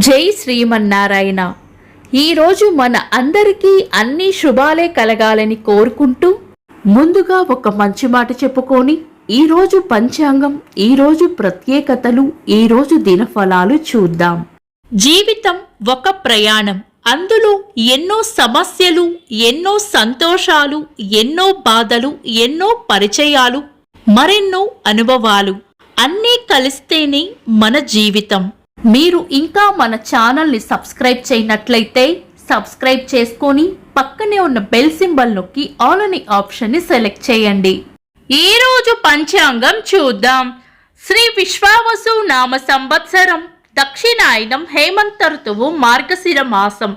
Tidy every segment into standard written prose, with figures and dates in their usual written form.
జై శ్రీమన్నారాయణ. ఈరోజు మన అందరికీ అన్ని శుభాలే కలగాలని కోరుకుంటూ ముందుగా ఒక మంచి మాట చెప్పుకొని ఈరోజు పంచాంగం, ఈరోజు ప్రత్యేకతలు, ఈరోజు దినఫలాలు చూద్దాం. జీవితం ఒక ప్రయాణం. అందులో ఎన్నో సమస్యలు, ఎన్నో సంతోషాలు, ఎన్నో బాధలు, ఎన్నో పరిచయాలు, మరెన్నో అనుభవాలు అన్నీ కలిస్తేనే మన జీవితం. మీరు ఇంకా మన ఛానల్ని సబ్స్క్రైబ్ చేయనట్లయితే సబ్స్క్రైబ్ చేసుకొని పక్కనే ఉన్న బెల్ సింబల్ నొక్కి ఆల్ అనే ఆప్షన్ని సెలెక్ట్ చేయండి. ఈరోజు పంచాంగం చూద్దాం. శ్రీ విశ్వావసు నామ సంవత్సరం, దక్షిణాయనం, హేమంత ఋతువు, మార్గశిర మాసం,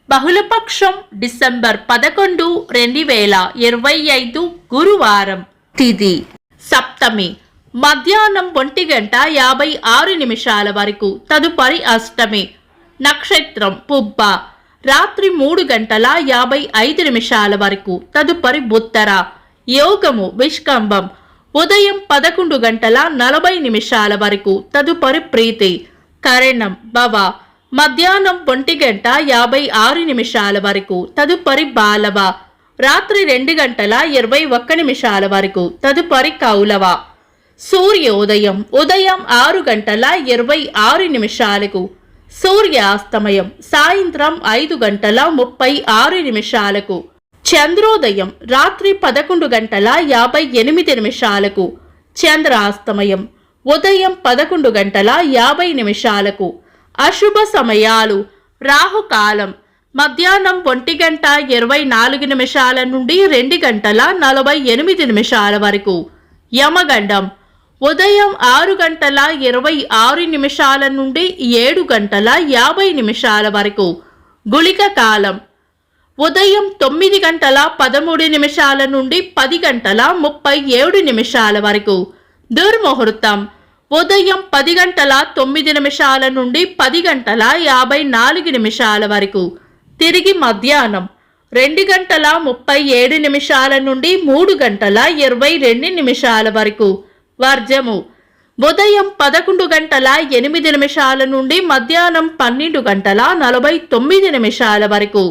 బహుళపక్షం, డిసెంబర్ 11, 2025, గురువారం. తిథి సప్తమి, మధ్యాహ్నం 1:56 వరకు, తదుపరి అష్టమి. నక్షత్రం పుబ్బ, రాత్రి 3:55 వరకు, తదుపరి ఉత్తర. యోగము విష్కంభం, ఉదయం 11:40 వరకు, తదుపరి ప్రీతి. కరణం భవ, మధ్యాహ్నం 1:56 వరకు, తదుపరి బాలవ. రాత్రి 2:21 వరకు, తదుపరి కౌలవ. సూర్యోదయం ఉదయం 6:26, సూర్యాస్తమయం సాయంత్రం 5:36. చంద్రోదయం రాత్రి 11:58, చంద్రాస్తమయం ఉదయం 11:50. అశుభ సమయాలు: రాహుకాలం మధ్యాహ్నం 1:24 నుండి 2:48 వరకు, యమగండం ఉదయం 6:26 నుండి 7:50 వరకు, గుళిక కాలం ఉదయం 9:13 నుండి 10:37 వరకు, దుర్ముహూర్తం ఉదయం 10:09 నుండి 10:54 వరకు, తిరిగి మధ్యాహ్నం 2:37 నుండి 3:22 వరకు, వర్జము ఉదయం 11:08 నుండి మధ్యాహ్నం 12:49 వరకు.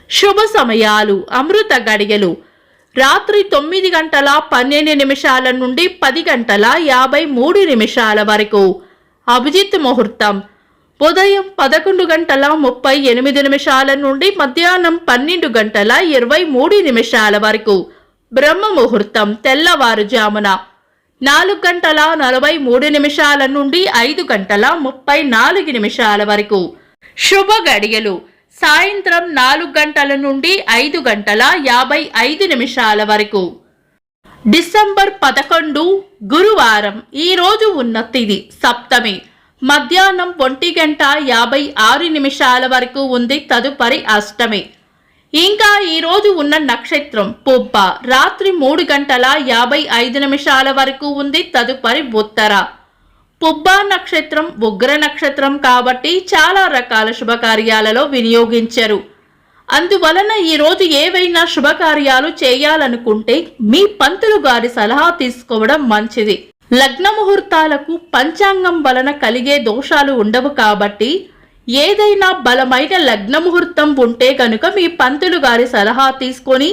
శుభ సమయాలు: అమృత గడియలు రాత్రి 9:12 నుండి 10:53 వరకు. అభిజిత్ ముహూర్తం ఉదయం 11:38 నుండి మధ్యాహ్నం 12:23 వరకు. బ్రహ్మ ముహూర్తం తెల్లవారుజామున 4:43 నుండి 5:34 వరకు. శుభ గడియలు సాయంత్రం 4 గంటల నుండి 5:55 వరకు. డిసెంబర్ 11, గురువారం. ఈరోజు ఉన్న తిథి సప్తమి, మధ్యాహ్నం 1:56 వరకు ఉంది, తదుపరి అష్టమి. ఇంకా ఈరోజు ఉన్న నక్షత్రం పుబ్బ, రాత్రి 3:55 వరకు ఉంది, తదుపరి ఉత్తర. పుబ్బ నక్షత్రం ఉగ్ర నక్షత్రం కాబట్టి చాలా రకాల శుభకార్యాలలో వినియోగించరు. అందువలన ఈరోజు ఏవైనా శుభకార్యాలు చేయాలనుకుంటే మీ పంతులు గారి సలహా తీసుకోవడం మంచిది. లగ్న ముహూర్తాలకు పంచాంగం వలన కలిగే దోషాలు ఉండవు కాబట్టి ఏదైనా బలమైన లగ్న ముహూర్తం ఉంటే కనుక మీ పంతులు గారి సలహా తీసుకొని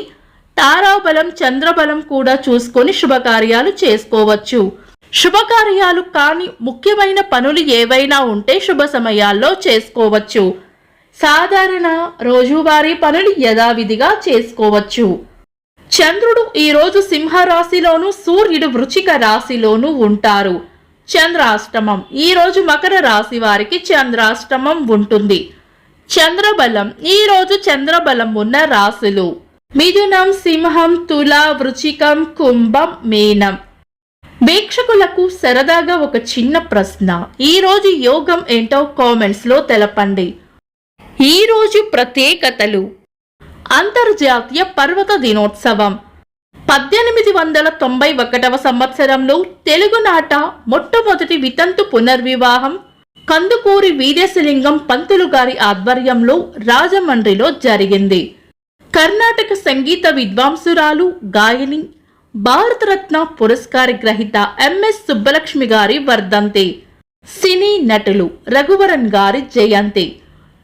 తారాబలం, చంద్రబలం కూడా చూసుకొని శుభకార్యాలు చేసుకోవచ్చు. శుభకార్యాలు కాని ముఖ్యమైన పనులు ఏవైనా ఉంటే శుభ సమయాల్లో చేసుకోవచ్చు. సాధారణ రోజువారీ పనులు యథావిధిగా చేసుకోవచ్చు. చంద్రుడు ఈరోజు సింహరాశిలోను, సూర్యుడు వృశ్చిక రాశిలోను ఉంటారు. చంద్రాష్టమం ఈరోజు మకర రాశి వారికి చంద్రాష్టమం ఉంటుంది. చంద్రబలం ఈరోజు చంద్రబలం ఉన్న రాశులు మిథునం, సింహం, తుల, వృశ్చికం, కుంభం, మీనం. వీక్షకులకు సరదాగా ఒక చిన్న ప్రశ్న. ఈరోజు యోగం ఏంటో కామెంట్స్ లో తెలపండి. ఈరోజు ప్రత్యేకతలు: అంతర్జాతీయ పర్వత దినోత్సవం. 1891 సంవత్సరంలో తెలుగునాట మొట్టమొదటి వితంతు పునర్వివాహం కందుకూరి వీరేశలింగం పంతులు గారి ఆధ్వర్యంలో రాజమండ్రిలో జరిగింది. కర్ణాటక సంగీత విద్వాంసురాలు, గాయని, భారతరత్న పురస్కార గ్రహీత ఎంఎస్ సుబ్బలక్ష్మి గారి వర్ధంతి. సినీ నటులు రఘువరన్ గారి జయంతి,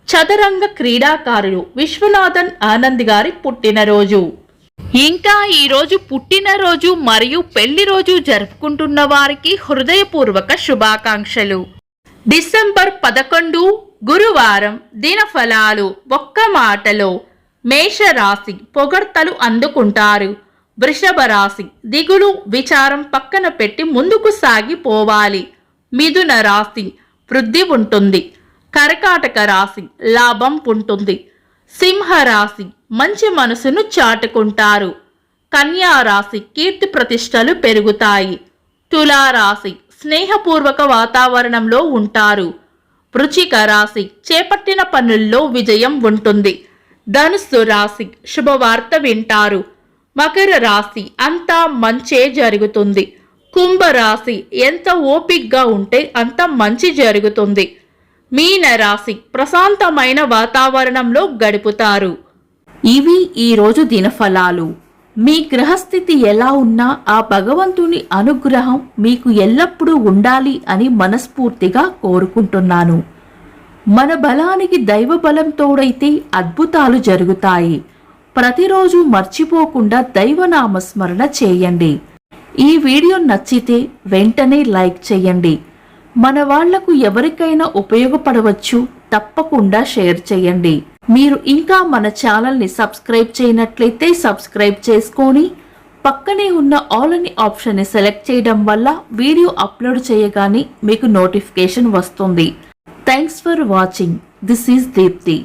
చదరంగ క్రీడాకారులు విశ్వనాథన్ ఆనంద్ గారి పుట్టినరోజు. ఇంకా ఈరోజు పుట్టినరోజు మరియు పెళ్లి రోజు జరుపుకుంటున్న వారికి హృదయపూర్వక శుభాకాంక్షలు. డిసెంబర్ 11 గురువారం దినఫలాలు. ఒక్క మాటలో మేషరాశి పొగడ్తలు అందుకుంటారు. వృషభ రాశి దిగులు విచారం పక్కన పెట్టి ముందుకు సాగిపోవాలి. మిథున రాశి వృద్ధి ఉంటుంది. కర్కాటక రాశి లాభం ఉంటుంది. సింహరాశి మంచి మనసును చాటుకుంటారు. కన్యా రాశి కీర్తి ప్రతిష్టలు పెరుగుతాయి. తులారాశి స్నేహపూర్వక వాతావరణంలో ఉంటారు. వృశ్చిక రాశి చేపట్టిన పనుల్లో విజయం ఉంటుంది. ధనుస్సు రాశి శుభవార్త వింటారు. మకర రాశి అంతా మంచే జరుగుతుంది. కుంభరాశి ఎంత ఓపిగ్గా ఉంటే అంత మంచి జరుగుతుంది. మీన రాశి ప్రశాంతమైన వాతావరణంలో గడుపుతారు. ఇవి ఈరోజు దినఫలాలు. మీ గ్రహస్థితి ఎలా ఉన్నా ఆ భగవంతుని అనుగ్రహం మీకు ఎల్లప్పుడూ ఉండాలి అని మనస్ఫూర్తిగా కోరుకుంటున్నాను. మన బలానికి దైవ బలం తోడైతే అద్భుతాలు జరుగుతాయి. ప్రతిరోజు మర్చిపోకుండా దైవనామస్మరణ చేయండి. ఈ వీడియో నచ్చితే వెంటనే లైక్ చేయండి. మన వాళ్లకు ఎవరికైనా ఉపయోగపడవచ్చు. తప్పకుండా షేర్ చేయండి. మీరు ఇంకా మన ఛానల్ని సబ్స్క్రైబ్ చేయనట్లయితే సబ్స్క్రైబ్ చేసుకొని పక్కనే ఉన్న ఆల్ అని ఆప్షన్ని సెలెక్ట్ చేయడం వల్ల వీడియో అప్లోడ్ చేయగానే మీకు నోటిఫికేషన్ వస్తుంది. Thanks for watching. This is Deepti.